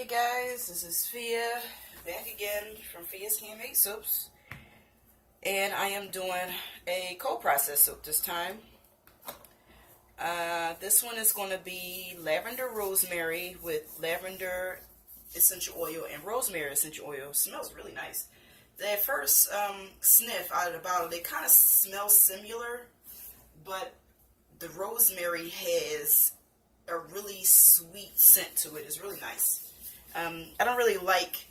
Hey guys, this is Fia, back again from Fia's Handmade Soaps, and I am doing a cold process soap this time. This one is going to be lavender rosemary with lavender essential oil and rosemary essential oil. It smells really nice. The first sniff out of the bottle, they kind of smell similar, but the rosemary has a really sweet scent to it. It's really nice. I don't really like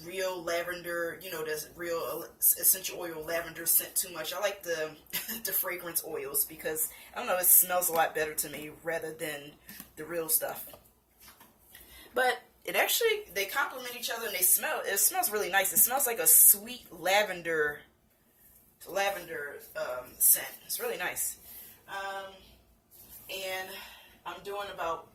real lavender, the real essential oil lavender scent too much. I like the the fragrance oils because, I don't know, it smells a lot better to me rather than the real stuff. But it actually, they complement each other and it smells really nice. It smells like a sweet lavender scent. It's really nice. And I'm doing about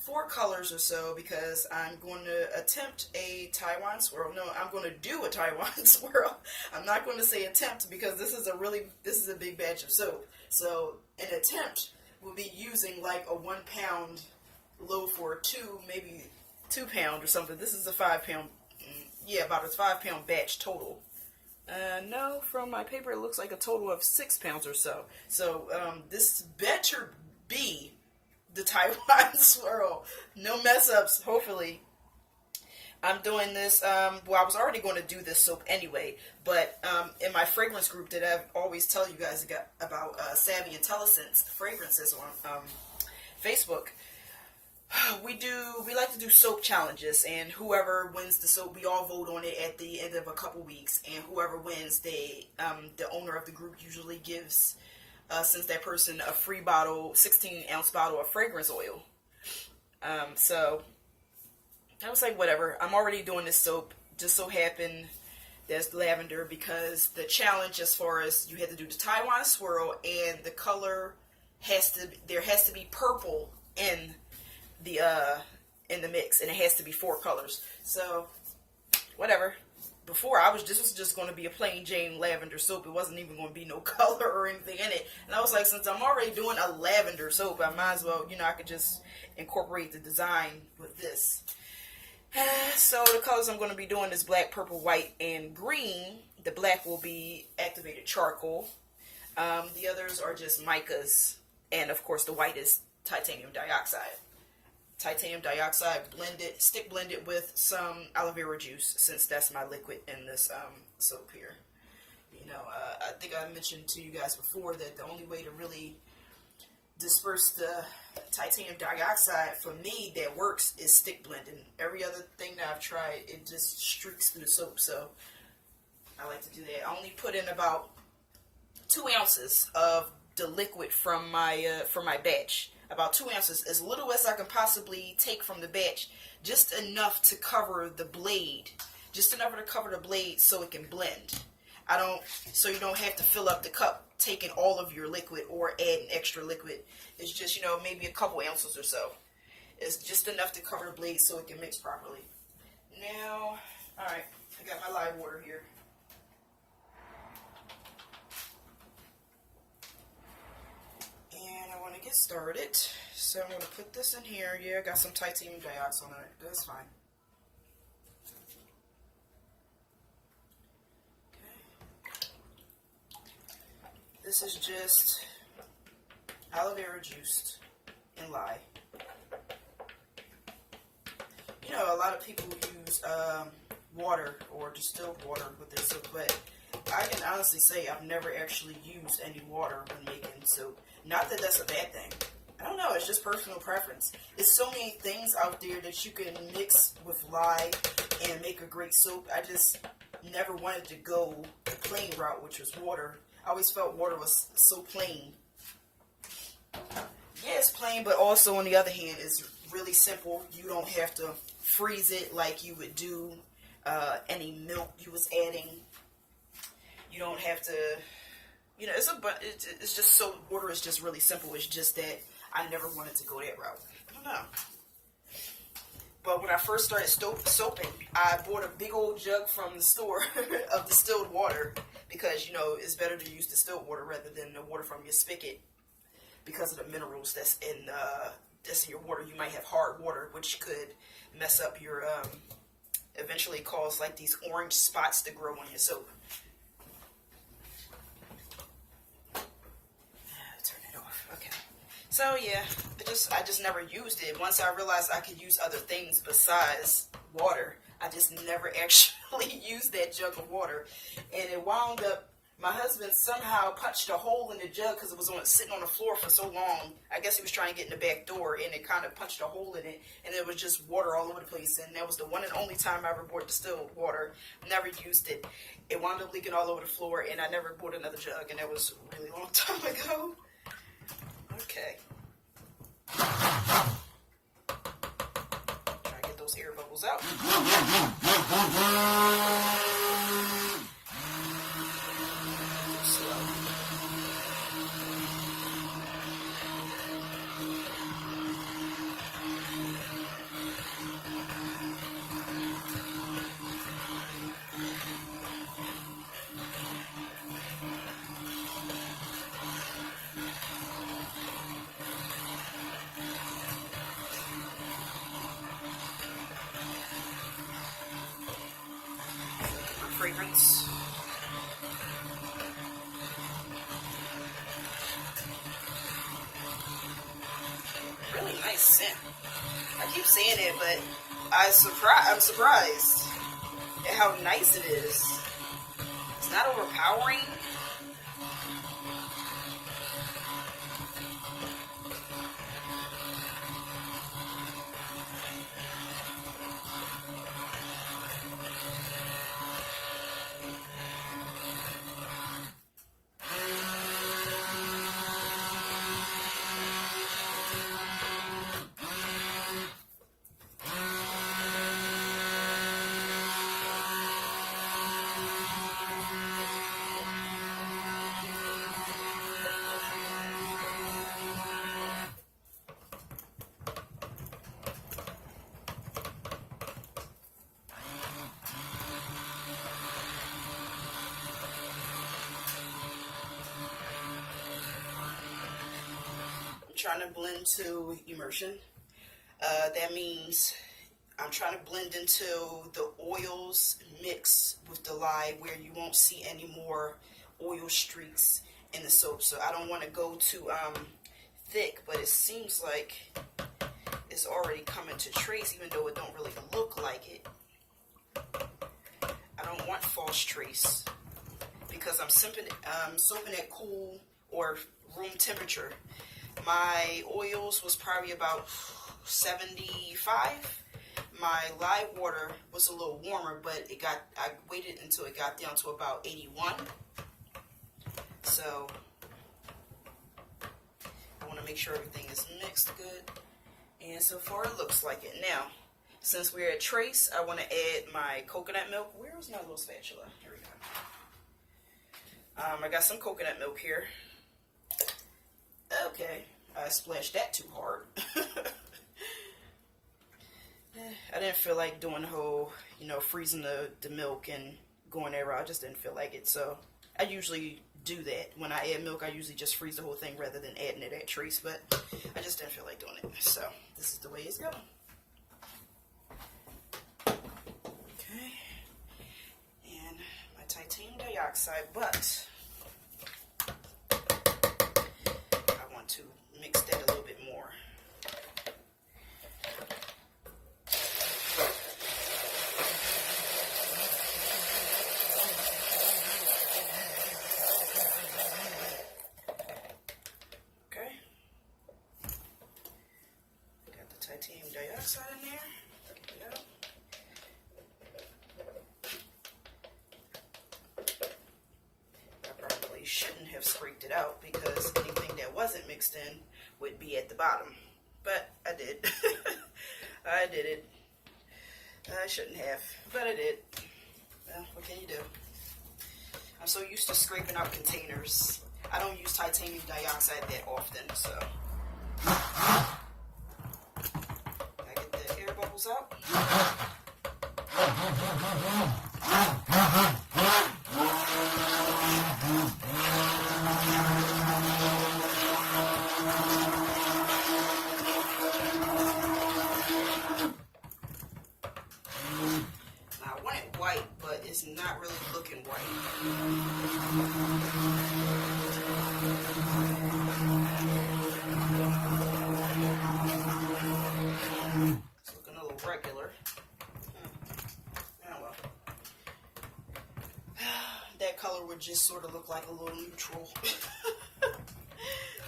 4 colors or so because I'm going to attempt a Taiwan Swirl. No, I'm going to do a Taiwan Swirl. I'm not going to say attempt because this is a big batch of soap. So an attempt will be using like a 1 pound loaf or maybe 2 pound or something. This is a 5 pound, about a 5 pound batch total. No, from my paper it looks like a total of 6 pounds or so. So this better be the Taiwan Swirl. No mess ups, hopefully. I'm doing this, I was already going to do this soap anyway, but in my fragrance group that I always tell you guys about Savvy Intelligence fragrances on Facebook, we like to do soap challenges, and whoever wins the soap, we all vote on it at the end of a couple weeks, and whoever wins, the owner of the group usually gives since that person a free bottle, 16-ounce bottle of fragrance oil. So I was like, whatever. I'm already doing this soap. Just so happened there's lavender because the challenge, as far as you had to do the Taiwan Swirl, and the color there has to be purple in the mix, and it has to be 4 colors. So whatever. Before, this was just going to be a plain Jane lavender soap. It wasn't even going to be no color or anything in it. And I was like, since I'm already doing a lavender soap, I might as well, I could just incorporate the design with this. So the colors I'm going to be doing is black, purple, white, and green. The black will be activated charcoal. The others are just micas. And of course, the white is titanium dioxide. Titanium dioxide stick blended with some aloe vera juice, since that's my liquid in this soap here. I think I mentioned to you guys before that the only way to really disperse the titanium dioxide for me that works is stick blending. Every other thing that I've tried, it just streaks through the soap, so I like to do that. I only put in about 2 ounces of the liquid from my batch. About 2 ounces, as little as I can possibly take from the batch, just enough to cover the blade, so it can blend. So you don't have to fill up the cup taking all of your liquid or adding extra liquid. It's just, maybe a couple ounces or so. It's just enough to cover the blade so it can mix properly. Now, alright, I got my live water here. Get started. So I'm going to put this in here. Yeah, I got some titanium dioxide on it. That's fine. Okay. This is just aloe vera juiced and lye. A lot of people use water or distilled water with their soap, but I can honestly say I've never actually used any water when making soap. Not that that's a bad thing. I don't know, it's just personal preference. There's so many things out there that you can mix with lye and make a great soap. I just never wanted to go the plain route, which was water. I always felt water was so plain. Yeah, it's plain, but also on the other hand, it's really simple. You don't have to freeze it like you would do any milk you was adding. You don't have to, it's just so, water is just really simple. It's just that I never wanted to go that route. I don't know. But when I first started soaping, I bought a big old jug from the store of distilled water because, it's better to use distilled water rather than the water from your spigot because of the minerals that's in your water. You might have hard water, which could mess up your, eventually cause like these orange spots to grow on your soap. Turn it off. Okay. So yeah, I just never used it. Once I realized I could use other things besides water, I just never actually used that jug of water. And it wound up, my husband somehow punched a hole in the jug because it was sitting on the floor for so long. I guess he was trying to get in the back door, and it kind of punched a hole in it, and it was just water all over the place. And that was the one and only time I ever bought distilled water. Never used it. It wound up leaking all over the floor, and I never bought another jug, and that was a really long time ago. Okay. Try to get those air bubbles out. Fragrance. Really nice scent. I keep saying it, but I'm surprised at how nice it is. It's not overpowering. Trying to blend to immersion. That means I'm trying to blend into the oils mix with the lye where you won't see any more oil streaks in the soap. So I don't want to go too thick, but it seems like it's already coming to trace, even though it don't really look like it. I don't want false trace because I'm soaping at cool or room temperature. My oils was probably about 75. My lye water was a little warmer, but I waited until it got down to about 81. So I want to make sure everything is mixed good. And so far it looks like it. Now, since we're at trace, I want to add my coconut milk. Where's my little spatula? Here we go. I got some coconut milk here. Okay, I splashed that too hard. I didn't feel like doing the whole, freezing the milk and going there. I just didn't feel like it. So I usually do that. When I add milk, I usually just freeze the whole thing rather than adding it at trace. But I just didn't feel like doing it. So this is the way it's going. Okay. And my titanium dioxide, but I want to mix that a little bit more. Okay. Got the titanium dioxide in there. There we go. I probably shouldn't have scraped it out because anything that wasn't mixed in would be at the bottom. But I did. I did it. I shouldn't have, but I did. Well, what can you do? I'm so used to scraping out containers. I don't use titanium dioxide that often, so. I get the air bubbles out. not really looking right. It's looking a little regular. Oh well. That color would just sort of look like a little neutral.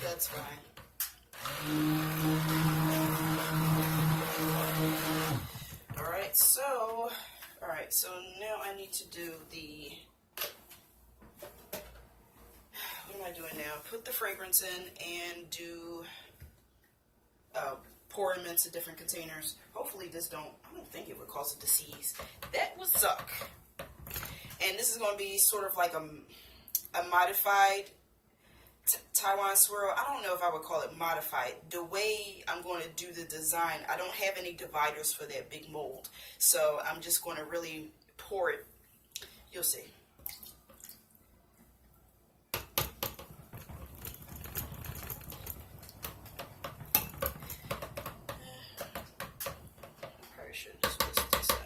That's fine. Alright, so now I need to do the, what am I doing now? Put the fragrance in and do, pour them into different containers. Hopefully this I don't think it would cause it to seize. That would suck. And this is going to be sort of like a modified Taiwan Swirl. I don't know if I would call it modified. The way I'm going to do the design, I don't have any dividers for that big mold. So I'm just going to really pour it. You'll see. Probably should just whisk this in.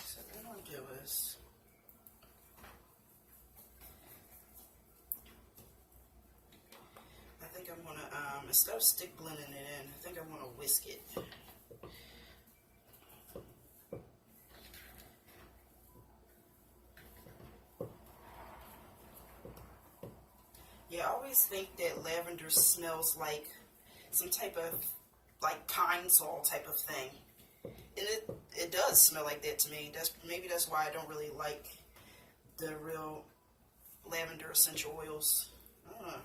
So what I'm going to do is, I think I'm going to, instead of stick blending it in, I think I want to whisk it. Yeah, I always think that lavender smells like some type of, like pine sol type of thing. And it does smell like that to me. Maybe that's why I don't really like the real lavender essential oils. I don't know.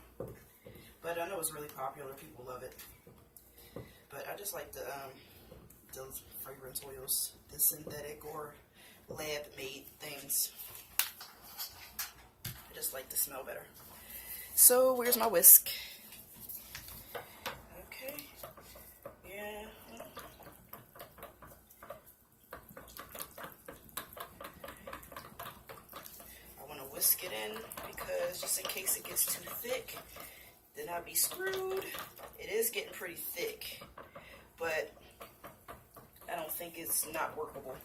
But I know it's really popular. People love it. But I just like the fragrance oils, the synthetic or lab-made things. I just like the smell better. So where's my whisk? Okay. Yeah. I want to whisk it in because just in case it gets too thick, then I'll be screwed. It is getting pretty thick, but I don't think it's not workable.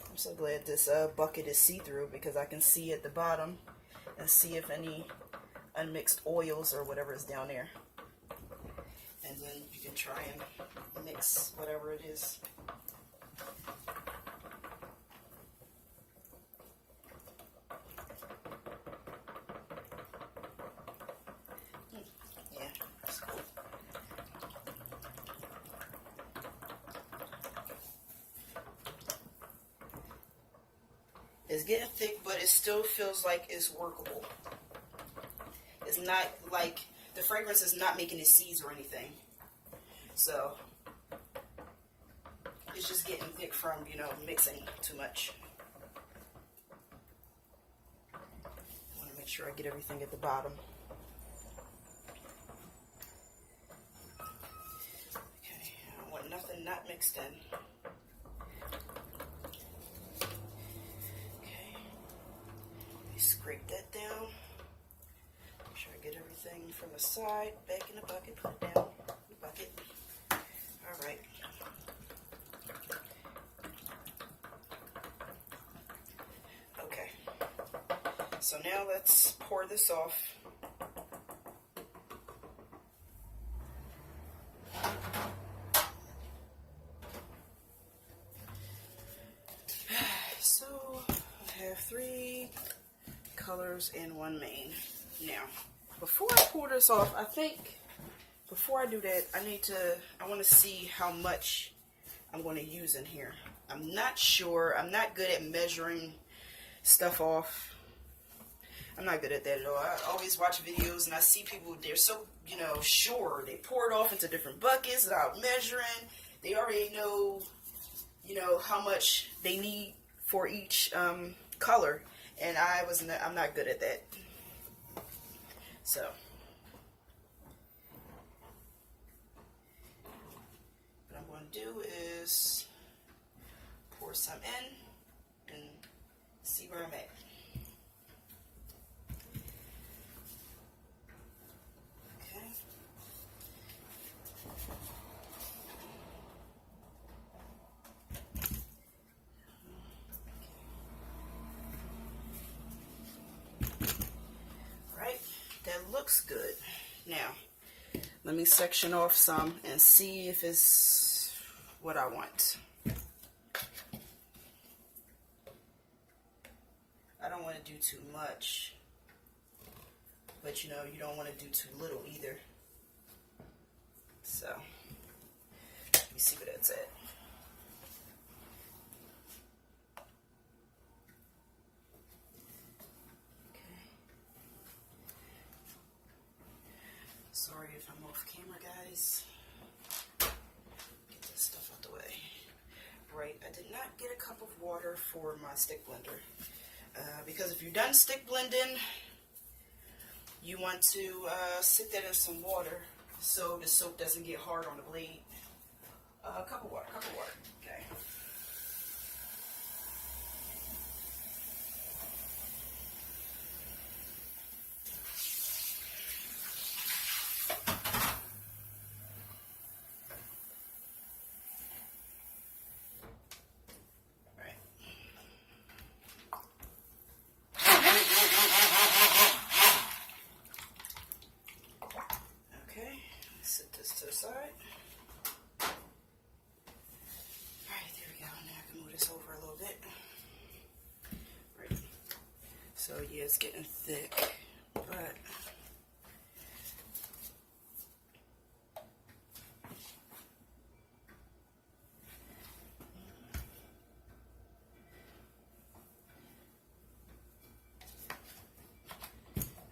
I'm so glad this bucket is see-through because I can see at the bottom and see if any unmixed oils or whatever is down there. And then you can try and mix whatever it is. Yeah, that's cool. It's getting thick, but it still feels like it's workable. It's not like the fragrance is not making it seize or anything. So it's just getting thick from, you know, mixing too much. I want to make sure I get everything at the bottom. Okay, I don't want nothing not mixed in. Scrape that down. Make sure I get everything from the side, back in the bucket, put it down in the bucket. Alright. Okay. So now let's pour this off. So I have 3 colors and 1 main. Now, before I pour this off, I think before I do that, I want to see how much I'm going to use in here. I'm not sure. I'm not good at measuring stuff off. I'm not good at that at all. I always watch videos and I see people, they're so, you know, sure. They pour it off into different buckets without measuring. They already know, you know, how much they need for each color. And I'm not good at that. So, what I'm going to do is pour some in and see where I'm at. looks good. Now, let me section off some and see if it's what I want. I don't want to do too much, but you know, you don't want to do too little either. So, let me see what that's at. Sorry if I'm off camera, guys. Get this stuff out the way. Right, I did not get a cup of water for my stick blender. Because if you're done stick blending, you want to sit that in some water so the soap doesn't get hard on the blade. Cup of water, okay. So yeah, it's getting thick, but I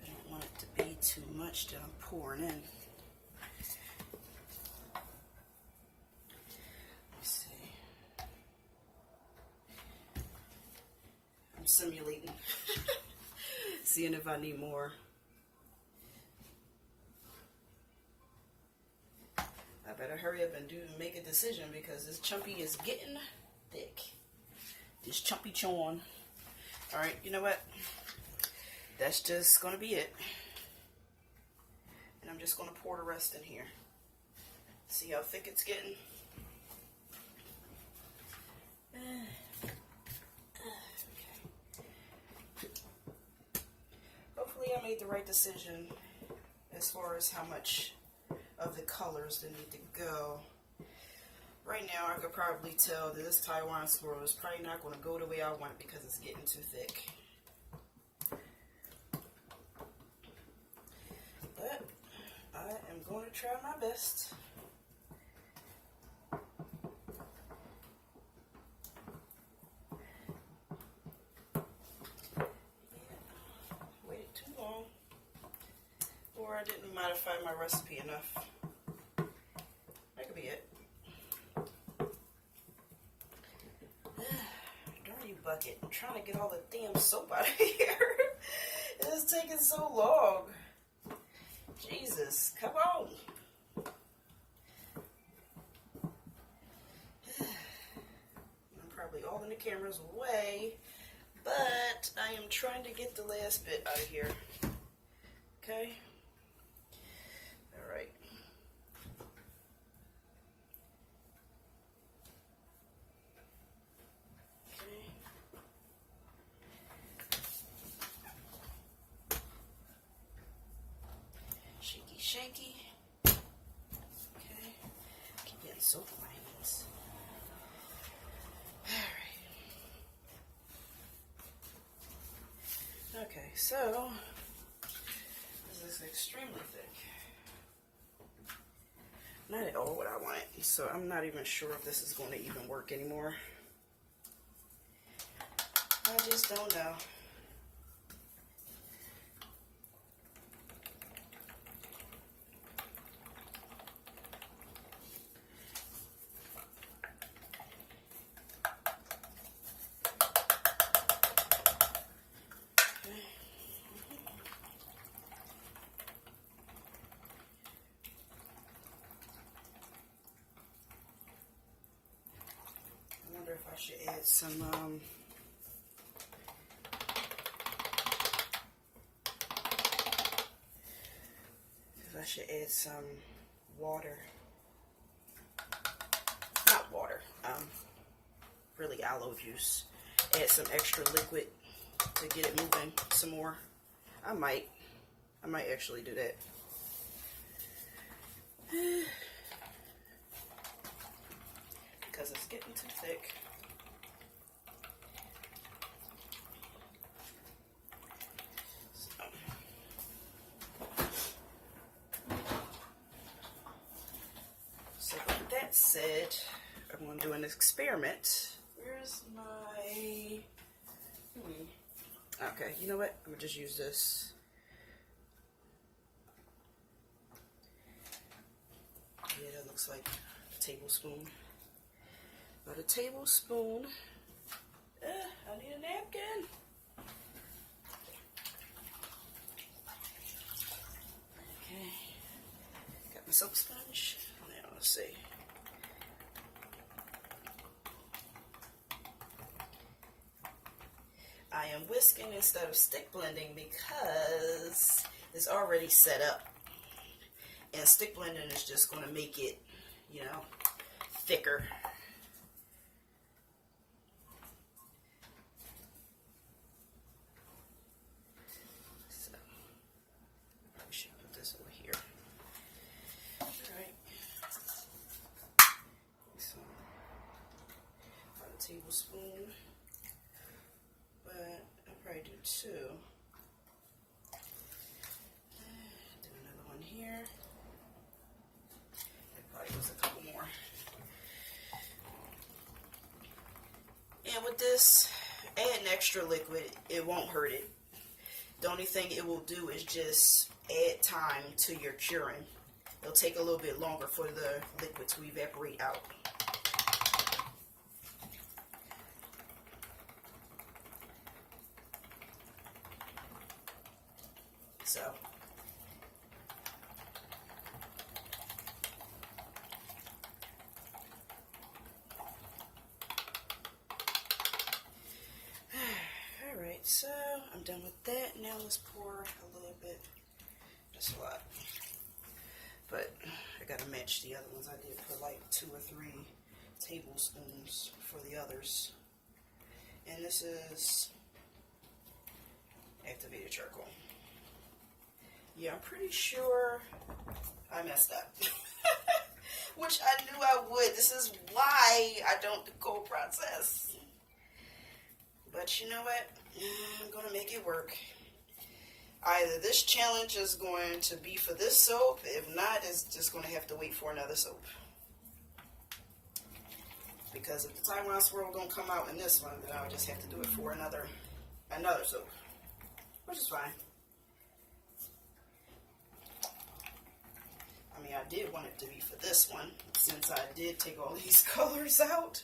don't want it to be too much that I'm pouring in. Simulating, seeing if I need more. I better hurry up and make a decision because this chumpy is getting thick. This chumpy chon. All right, you know what? That's just gonna be it. And I'm just gonna pour the rest in here. See how thick it's getting. I made the right decision as far as how much of the colors that need to go. Right now, I could probably tell that this Taiwan Swirl is probably not going to go the way I want because it's getting too thick. But I am going to try my best. Or I didn't modify my recipe enough. That could be it. Darn you, bucket. I'm trying to get all the damn soap out of here. It's taking so long. Jesus, come on. I'm probably all in the camera's way, but I am trying to get the last bit out of here. Okay? Alright. Okay. Shaky, shaky. Okay. Keep getting soap on my hands. Alright. Okay, so this is extremely thick. Not at all what I wanted, so I'm not even sure if this is going to even work anymore. I just don't know. I wonder if I should add some water. Not water. Really aloe juice. Add some extra liquid to get it moving some more. I might. I might actually do that. Because it's getting too thick. So with that said, I'm going to do an experiment. Where's my... Okay, you know what? I'm going to just use this. Yeah, that looks like a tablespoon. About a tablespoon. I need a napkin. Okay. Got my soap sponge. Now, let's see. I am whisking instead of stick blending because it's already set up. And stick blending is just going to make it, you know, thicker. So, I should put this over here. Alright. So, about a tablespoon. But I'll probably do 2. Do another one here. Probably was a couple more. And with this, add an extra liquid. It won't hurt it. The only thing it will do is just add time to your curing. It'll take a little bit longer for the liquid to evaporate out. So, alright, so I'm done with that. Now let's pour a little bit, just a lot. But I gotta match the other ones. I did put like 2 or 3 tablespoons for the others. And this is activated charcoal. Yeah, I'm pretty sure I messed up. Which I knew I would. This is why I don't do cold process. But you know what? I'm going to make it work. Either this challenge is going to be for this soap. If not, it's just going to have to wait for another soap. Because if the Taiwan Swirl don't come out in this one, then I'll just have to do it for another soap. Which is fine. I mean, I did want it to be for this one, since I did take all these colors out.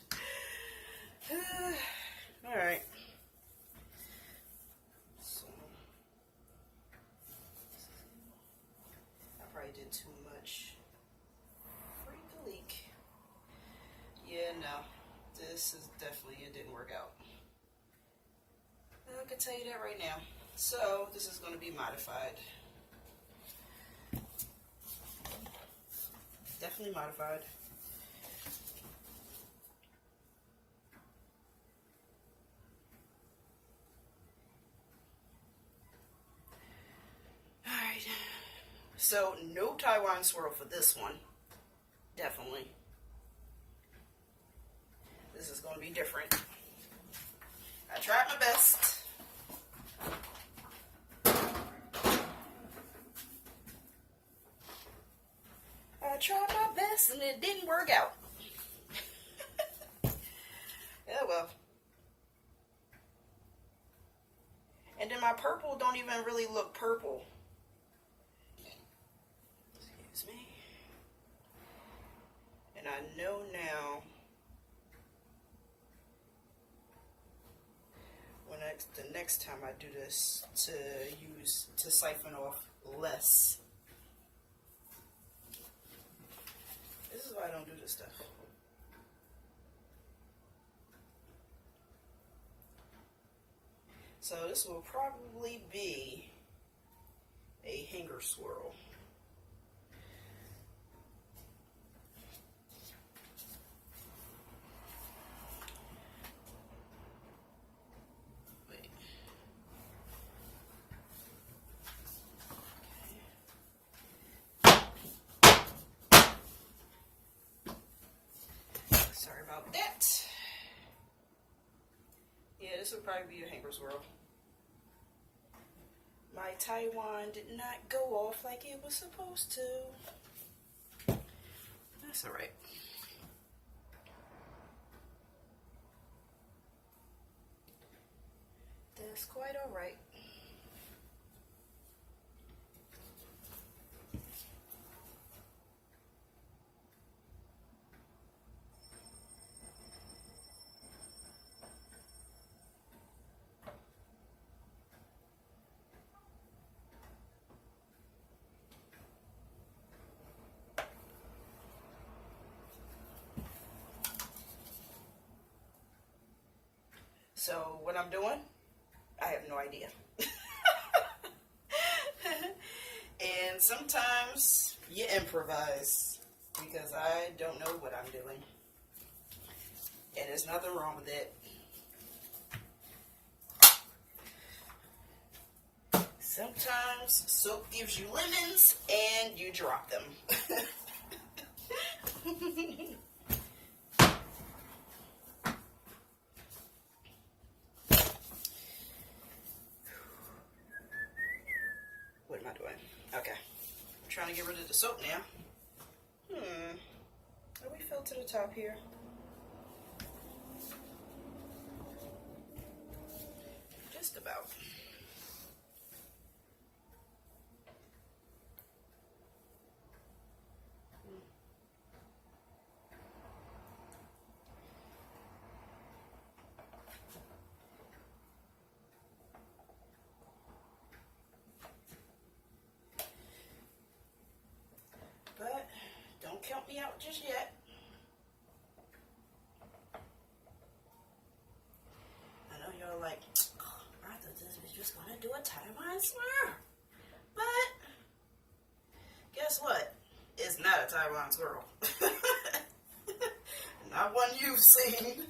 Alright. So, I probably did too much. Freak a leak. Yeah, no. This is definitely, it didn't work out. I can tell you that right now. So, this is going to be modified. Definitely modified. Alright. So, no Taiwan Swirl for this one. Definitely. This is going to be different. I tried my best. I tried my best and it didn't work out. Oh well. And then my purple don't even really look purple. Excuse me. And I know now when the next time I do this to siphon off less. This is why I don't do this stuff. So this will probably be a hanger swirl. Wait. about that. Yeah, this would probably be a hanger swirl. My Taiwan did not go off like it was supposed to. That's alright. That's quite alright. So what I'm doing, I have no idea. And sometimes you improvise because I don't know what I'm doing. And there's nothing wrong with it. Sometimes soap gives you lemons and you drop them. What am I doing? Okay. I'm trying to get rid of the soap now. Oh, we fell to the top here. Just about. But don't count me out just yet. I know y'all like, oh, I thought this was just gonna do a Taiwan swirl. But guess what? It's not a Taiwan swirl. Not one you've seen.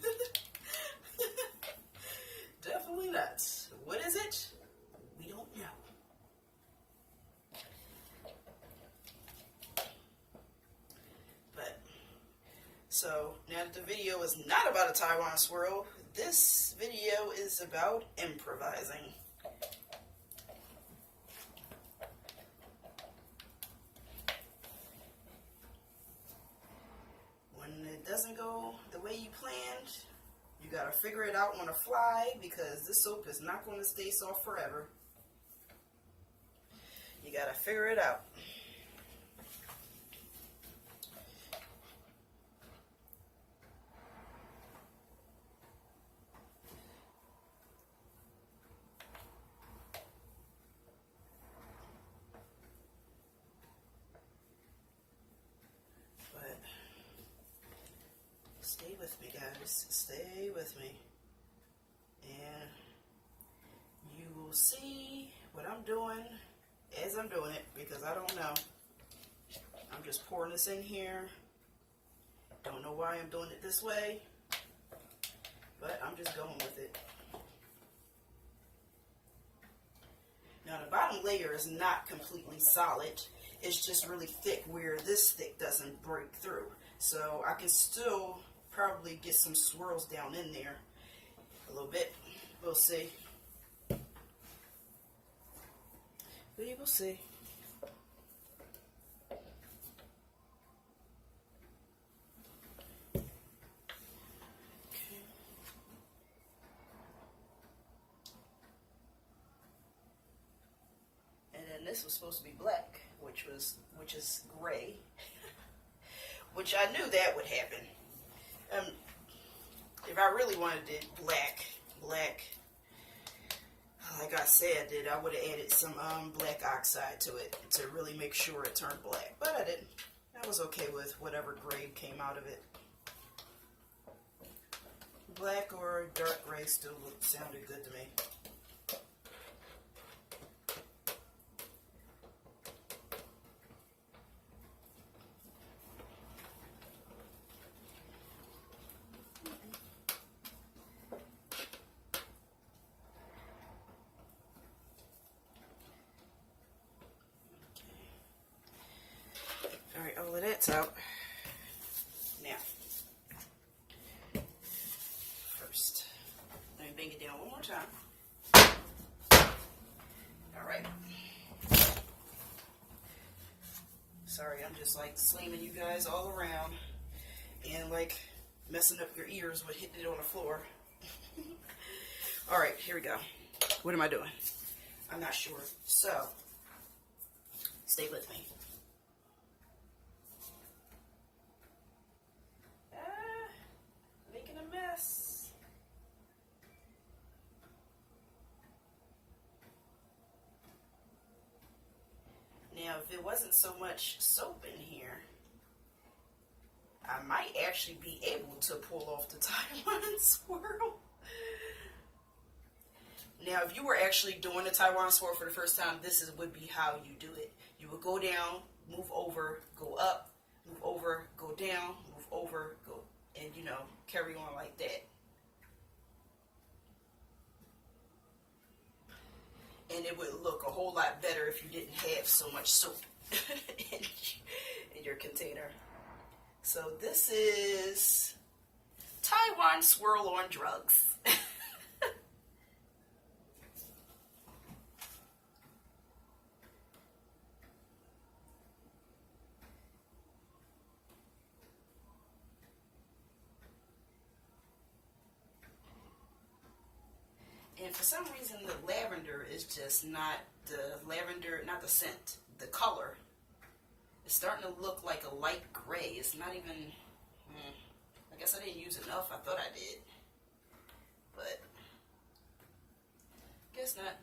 Definitely not. What is it? We don't know. So now that the video is not about a Taiwan swirl, this video is about improvising. When it doesn't go the way you planned, you gotta figure it out on the fly because this soap is not going to stay soft forever. You gotta figure it out. Stay with me, guys. Stay with me. And you will see what I'm doing as I'm doing it because I don't know. I'm just pouring this in here. Don't know why I'm doing it this way, but I'm just going with it. Now the bottom layer is not completely solid. It's just really thick where this thick doesn't break through. So I can still probably get some swirls down in there a little bit. We'll see. We will see. And then this was supposed to be black, which is gray. Which I knew that would happen. If I really wanted it black, like I said, that I would have added some black oxide to it to really make sure it turned black. But I didn't. I was okay with whatever gray came out of it. Black or dark gray still sounded good to me. Alright, all of that's out. Now, bang it down one more time. All right. Sorry, I'm just like slamming you guys all around and like messing up your ears with hitting it on the floor. All right, here we go. What am I doing? I'm not sure. So, stay with me. Making a mess. Now, if it wasn't so much soap in here, I might actually be able to pull off the Taiwan Swirl. Now, if you were actually doing the Taiwan Swirl for the first time, this would be how you do it. You would go down, move over, go up, move over, go down, move over, go, and you know, carry on like that. And it would look a whole lot better if you didn't have so much soap in your container. So this is Taiwan Swirl on drugs. And for some reason, the lavender is just not the lavender, not the scent, the color. It's starting to look like a light gray. It's not even, I guess I didn't use enough. I thought I did. But, guess not.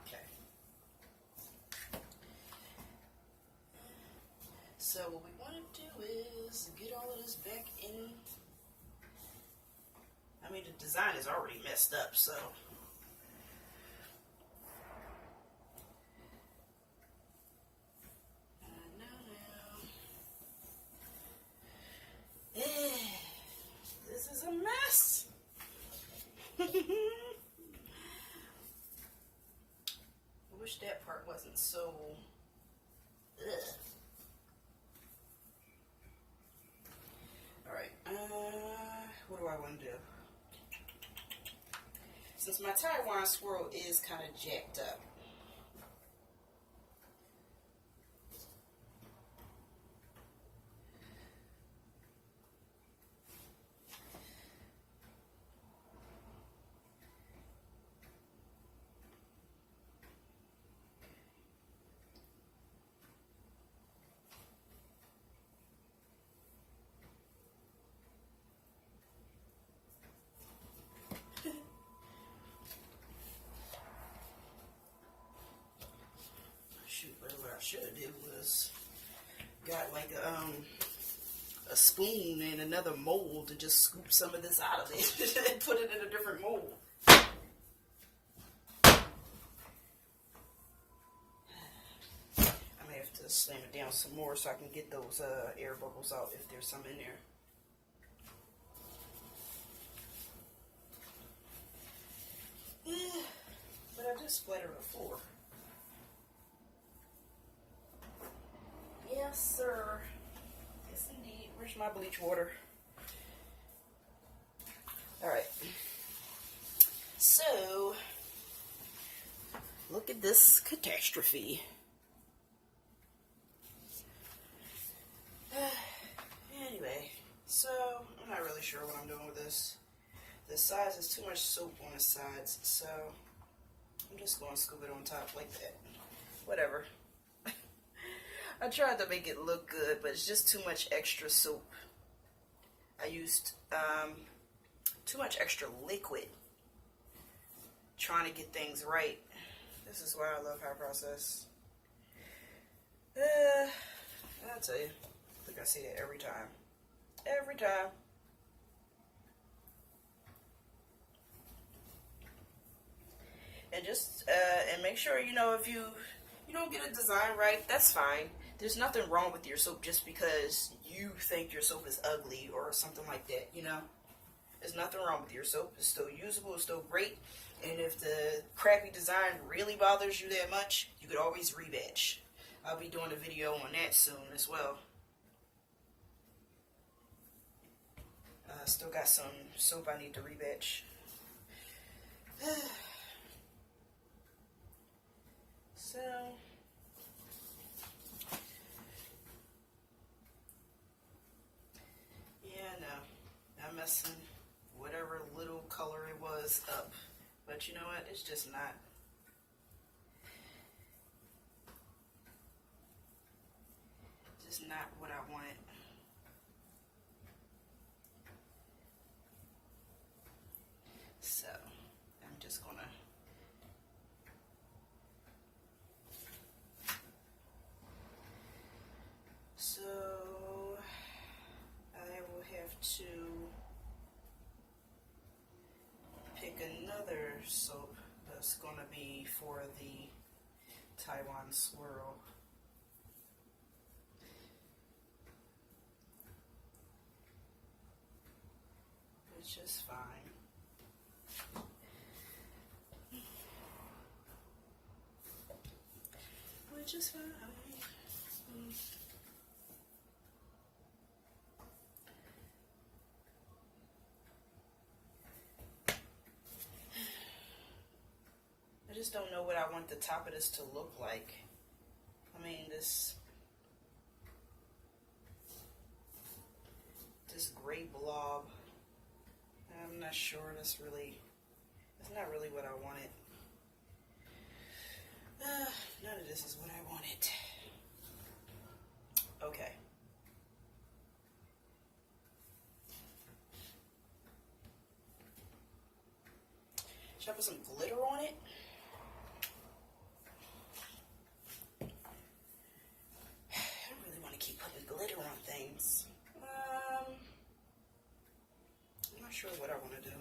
Okay. So what we want to do is get all of this back in. I mean, the design is already messed up, so. This is a mess. I wish that part wasn't so. Ugh. All right. What do I want to do? Since my Taiwan Swirl is kind of jacked up, what I should have did was got like a spoon and another mold and just scoop some of this out of it and put it in a different mold. I may have to slam it down some more so I can get those air bubbles out if there's some in there. But I just splattered the floor. Yes, sir. Yes, indeed. Where's my bleach water? All right. So, look at this catastrophe. Anyway, so I'm not really sure what I'm doing with this. The size is too much soap on the sides, so I'm just going to scoop it on top like that. Whatever. I tried to make it look good, but it's just too much extra soap. I used too much extra liquid trying to get things right. This is why I love high process. I'll tell you, I think I say it every time. Every time. And just and make sure, you know, if you don't get a design right, that's fine. There's nothing wrong with your soap just because you think your soap is ugly or something like that, you know. There's nothing wrong with your soap. It's still usable, it's still great. And if the crappy design really bothers you that much, you could always rebatch. I'll be doing a video on that soon as well. Still got some soap I need to rebatch. So, yeah, no, I'm messing whatever little color it was up. But you know what? It's just not. Just not what I wanted. So, I'm just gonna I will have to pick another soap that's gonna be for the Taiwan Swirl. Which is fine. Which is fine. I just don't know what I want the top of this to look like. I mean, this gray blob. I'm not sure that's not really what I wanted. None of this is what I wanted. Okay. Should I put some glitter on it? I don't really want to keep putting glitter on things. I'm not sure what I want to do.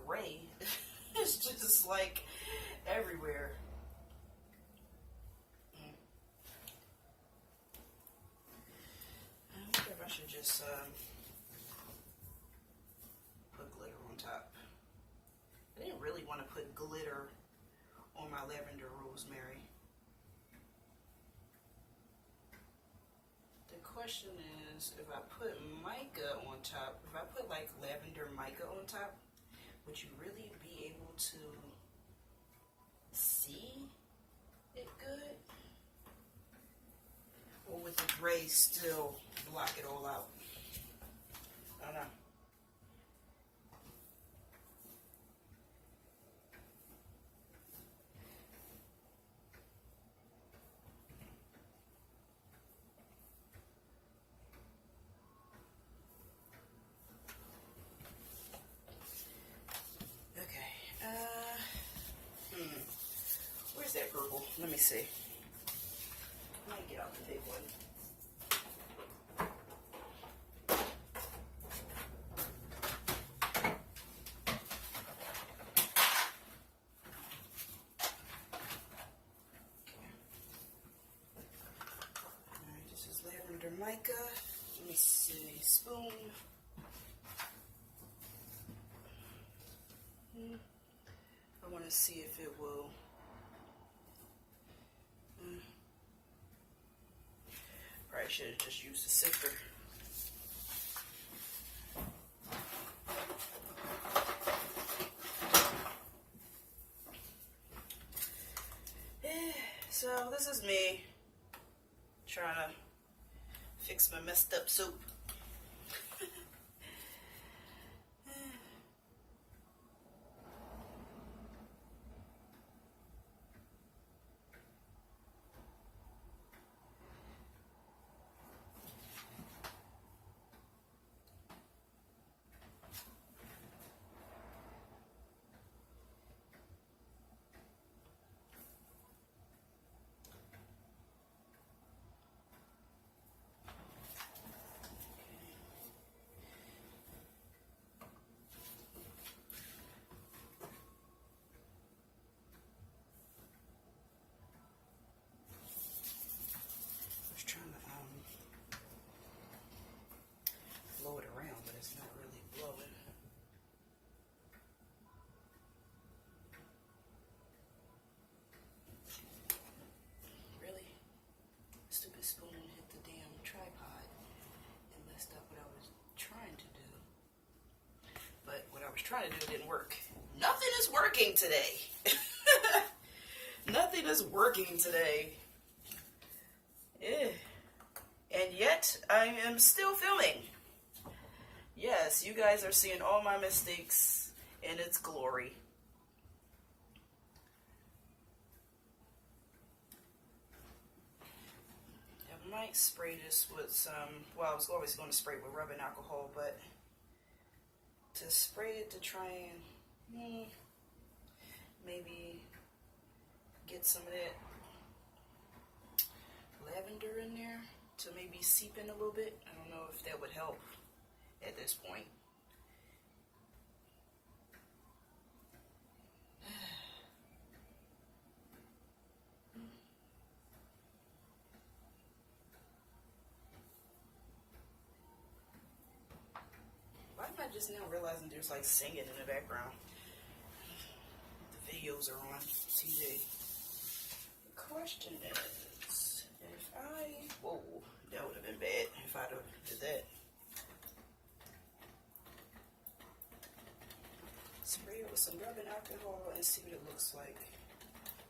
Gray is just like everywhere. I wonder if I should just put glitter on top. I didn't really want to put glitter on my lavender rosemary. The question is, if I put mica on top, if I put like lavender mica on top, would you really be able to see it good? Or would the gray still block it all out? I don't know. Where's that purple? Let me see. Let me get out the big one. Alright, this is lavender mica. Let me see. Spoon. I want to see if it will. Probably should have just used a sifter. So this is me trying to fix my messed up soup. trying to do didn't work. Nothing is working today. Nothing is working today. And yet, I am still filming. Yes, you guys are seeing all my mistakes in its glory. I might spray this with some, well, I was always going to spray it with rubbing alcohol, but to spray it to try and maybe get some of that lavender in there to maybe seep in a little bit. I don't know if that would help at this point. Why am I just now realizing there's like singing in the background? The videos are on TV. The question is, if I, whoa, that would have been bad if I'd have did that. Spray it with some rubbing alcohol and see what it looks like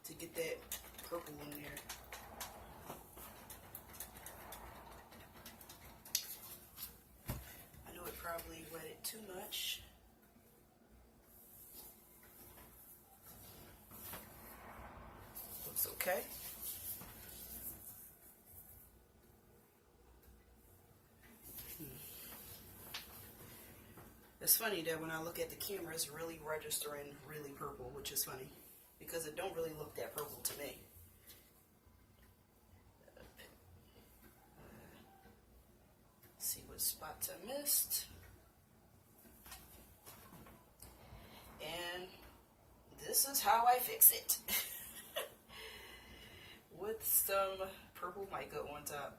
to get that purple in there. I know it probably wetted too much. Looks okay. It's funny that when I look at the camera, it's really registering really purple, which is funny because it don't really look that purple to me. See what spots I missed. And this is how I fix it. With some purple mica on top.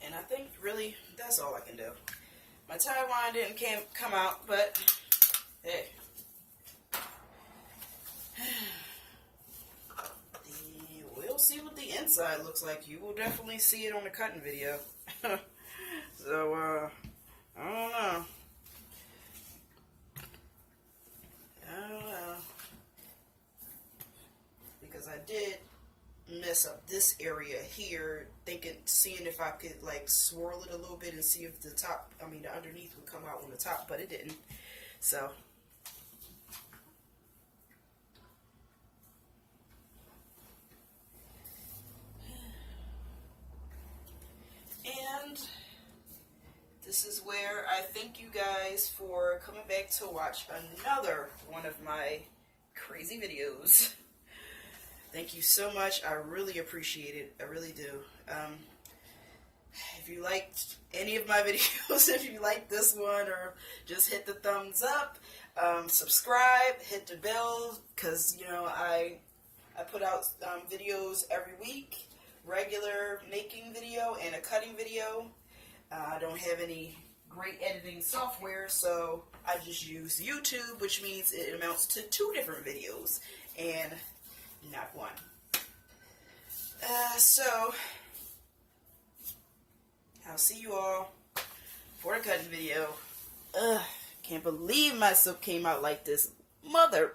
And I think really that's all I can do. My Taiwan didn't come out, but hey. We'll see what the inside looks like. You will definitely see it on the cutting video. So, I don't know. Because I did mess up this area here, seeing if I could like swirl it a little bit and see if the top, the underneath would come out on the top, but it didn't. So, and this is where I thank you guys for coming back to watch another one of my crazy videos. Thank you so much. I really appreciate it. I really do. If you liked any of my videos, if you like this one, or just hit the thumbs up, subscribe, hit the bell, because, you know, I put out videos every week, regular making video and a cutting video. I don't have any great editing software, so I just use YouTube, which means it amounts to 2 different videos, and not one. So, I'll see you all for a cutting video. Can't believe my soap came out like this. Mother.